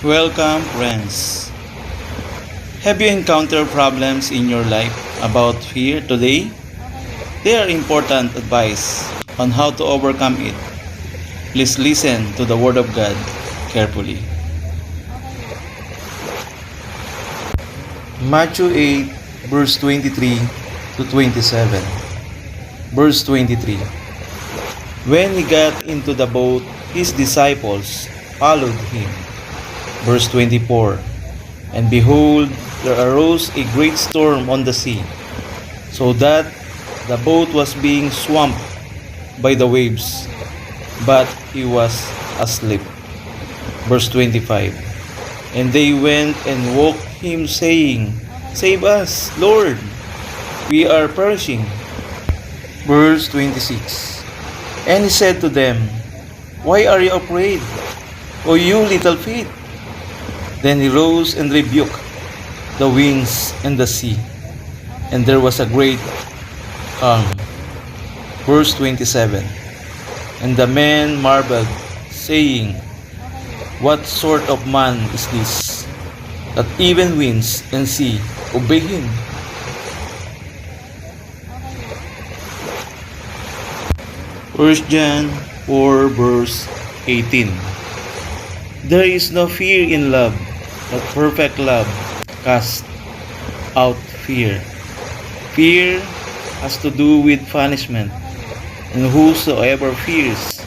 Welcome, friends. Have you encountered problems in your life about fear today? They are important advice on how to overcome it. Please listen to the Word of God carefully. Matthew 8, verse 23 to 27. Verse 23. When he got into the boat, his disciples followed him. Verse 24. And behold, there arose a great storm on the sea, so that the boat was being swamped by the waves, but he was asleep. Verse 25. And they went and woke him, saying, Save us, Lord, we are perishing. Verse 26. And he said to them, Why are you afraid, O you little feet? Then he rose and rebuked the winds and the sea, and there was a great calm. Verse 27. And the men marveled, saying, What sort of man is this, that even winds and sea obey him? First John 4 verse 18. There is no fear in love, but perfect love casts out fear. Fear has to do with punishment, and whosoever fears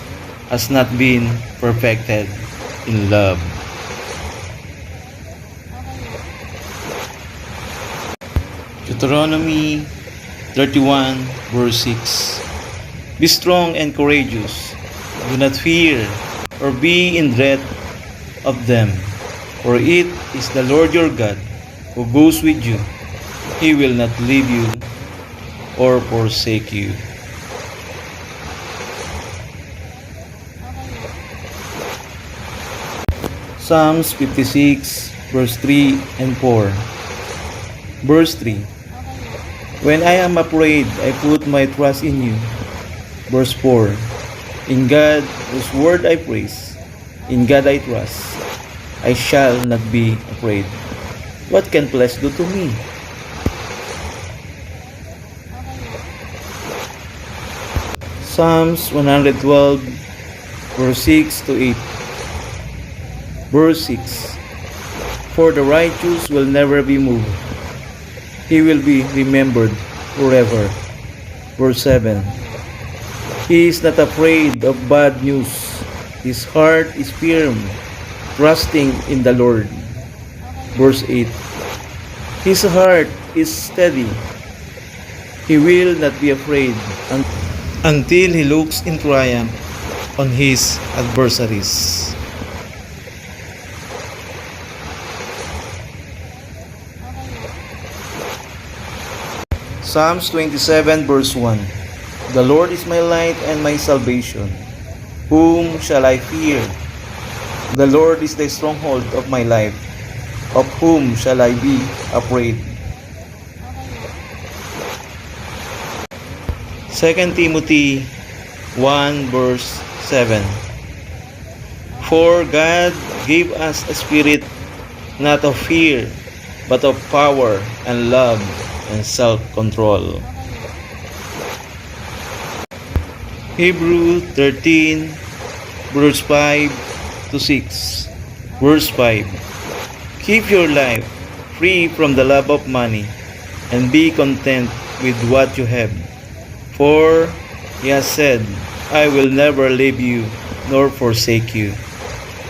has not been perfected in love. Deuteronomy 31 verse 6. Be strong and courageous. Do not fear or be in dread of them, for it is the Lord your God who goes with you. He will not leave you or forsake you. Psalms 56 verse 3 and 4. Verse 3. When I am afraid, I put my trust in you. Verse 4. In God, whose word I praise, in God I trust. I shall not be afraid. What can flesh do to me? Psalms 112 verse 6 to 8. Verse 6. For the righteous will never be moved. He will be remembered forever. Verse 7. He is not afraid of bad news. His heart is firm, trusting in the Lord. Verse 8. His heart is steady. He will not be afraid until he looks in triumph on his adversaries. Psalms 27 verse 1. The Lord is my light and my salvation. Whom shall I fear? The Lord is the stronghold of my life. Of whom shall I be afraid? 2 Timothy 1 verse 7. For God gave us a spirit not of fear, but of power and love and self-control. Hebrews 13 verse 5 to 6. Verse 5. Keep your life free from the love of money, and be content with what you have. For he has said, I will never leave you nor forsake you.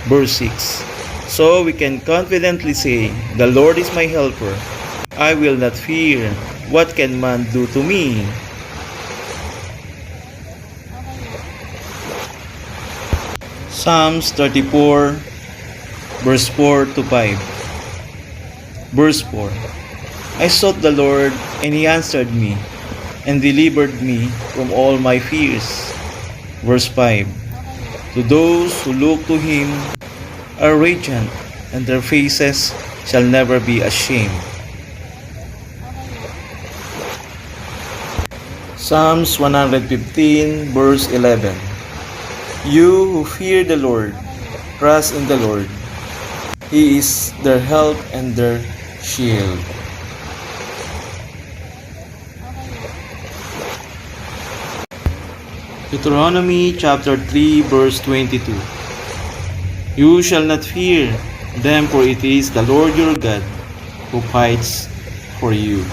Verse 6. So we can confidently say, the Lord is my helper. I will not fear. What can man do to me? Psalms 34 verse 4 to 5. Verse 4. I sought the Lord, and he answered me, and delivered me from all my fears. Verse 5. To those who look to him are radiant, and their faces shall never be ashamed. Psalms 115 verse 11. You who fear the Lord, trust in the Lord. He is their help and their shield. Deuteronomy chapter 3 verse 22. You shall not fear them, for it is the Lord your God who fights for you.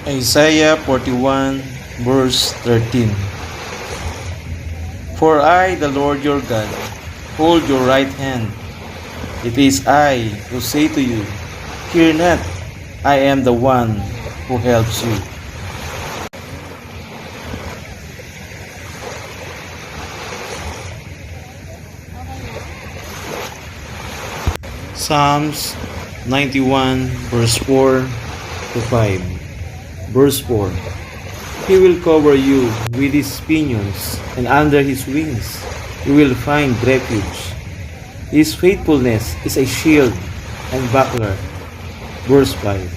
Isaiah 41 verse 13. For I, the Lord your God, hold your right hand. It is I who say to you, fear not, I am the one who helps you. Psalms 91 verse 4 to 5. Verse 4. He will cover you with his pinions, and under his wings you will find refuge. His faithfulness is a shield and buckler. Verse 5.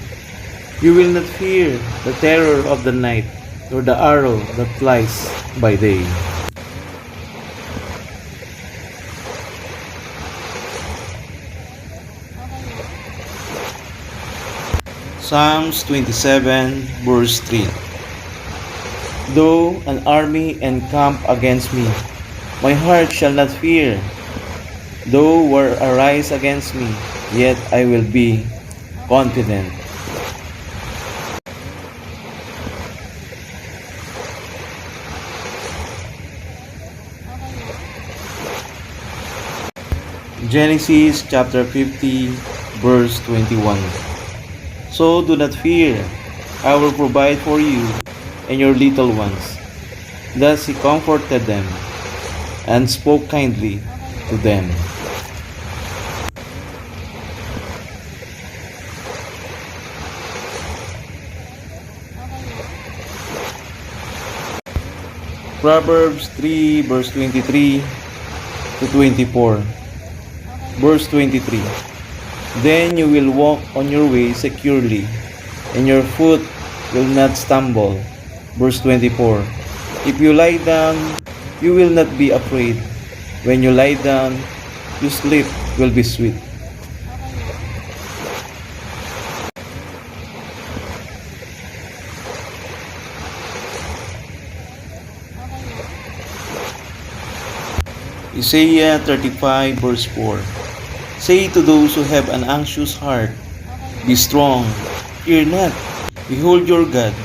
You will not fear the terror of the night, nor the arrow that flies by day. Psalms 27 verse 3. Though an army encamp against me, my heart shall not fear. Though war arise against me, yet I will be confident. Genesis chapter 50 verse 21. So do not fear, I will provide for you and your little ones. Thus he comforted them and spoke kindly to them. Proverbs 3 verse 23 to 24. Verse 23. Then you will walk on your way securely, and your foot will not stumble. Verse 24. If you lie down, you will not be afraid. When you lie down, your sleep will be sweet. Isaiah 35 verse 4. Say to those who have an anxious heart, be strong, fear not. Behold, your God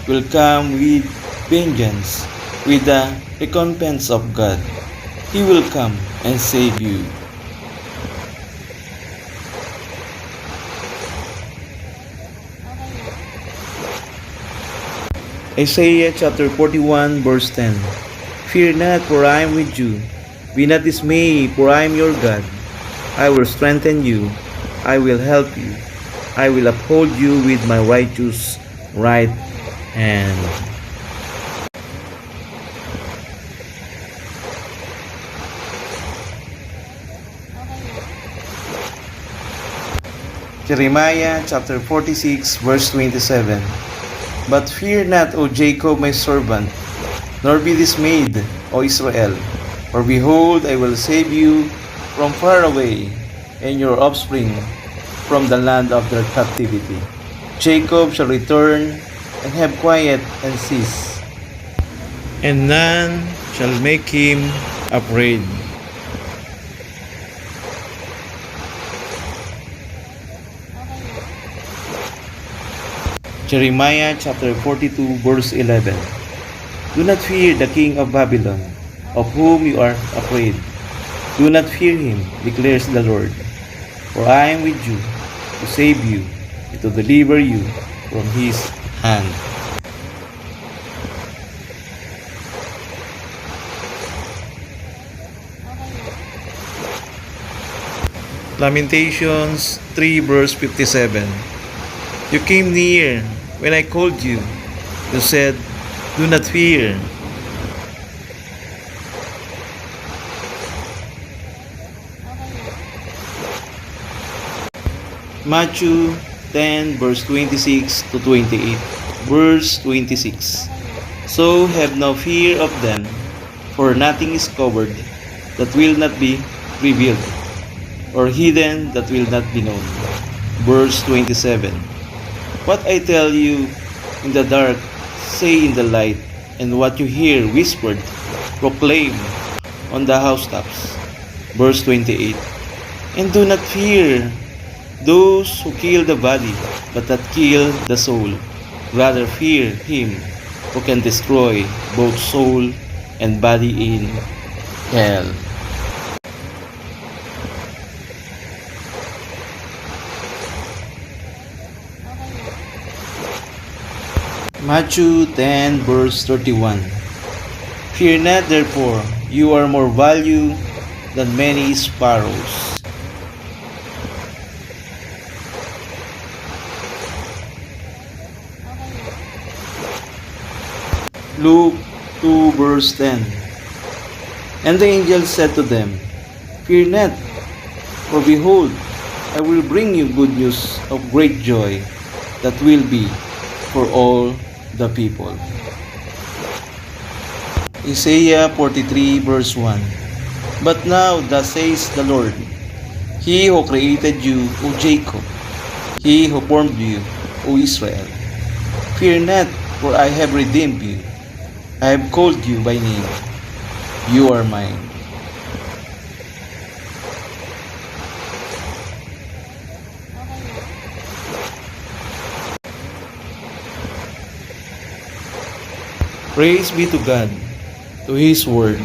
will come with vengeance, with the recompense of God. He will come and save you. Isaiah chapter 41 verse 10. Fear not, for I am with you. Be not dismayed, for I am your God. I will strengthen you. I will help you. I will uphold you with my righteous right hand. Jeremiah chapter 46 verse 27. But fear not, O Jacob my servant, nor be dismayed, O Israel. For behold, I will save you from far away, and your offspring from the land of their captivity. Jacob shall return and have quiet and cease, and none shall make him afraid. Jeremiah chapter 42 verse 11. Do not fear the king of Babylon, of whom you are afraid. Do not fear him, declares the Lord. For I am with you, to save you, and to deliver you from his hand. Lamentations 3 verse 57. You came near when I called you. You said, do not fear. Matthew 10 verse 26 to 28. Verse 26. So have no fear of them, For nothing is covered that will not be revealed, or hidden that will not be known. Verse 27. What I tell you in the dark, say in the light, and what you hear whispered, proclaim on the housetops. Verse 28. And do not fear those who kill the body, but that kill the soul. Rather fear him who can destroy both soul and body in hell. Matthew 10 verse 31. Fear not therefore, you are more value than many sparrows. Luke 2 verse 10. And the angel said to them, Fear not, for behold, I will bring you good news of great joy that will be for all the people. Isaiah 43 verse 1. But now thus says the Lord, He who created you, O Jacob, He who formed you, O Israel. Fear not, for I have redeemed you. I have called you by name. You are mine. Praise be to God, to His Word.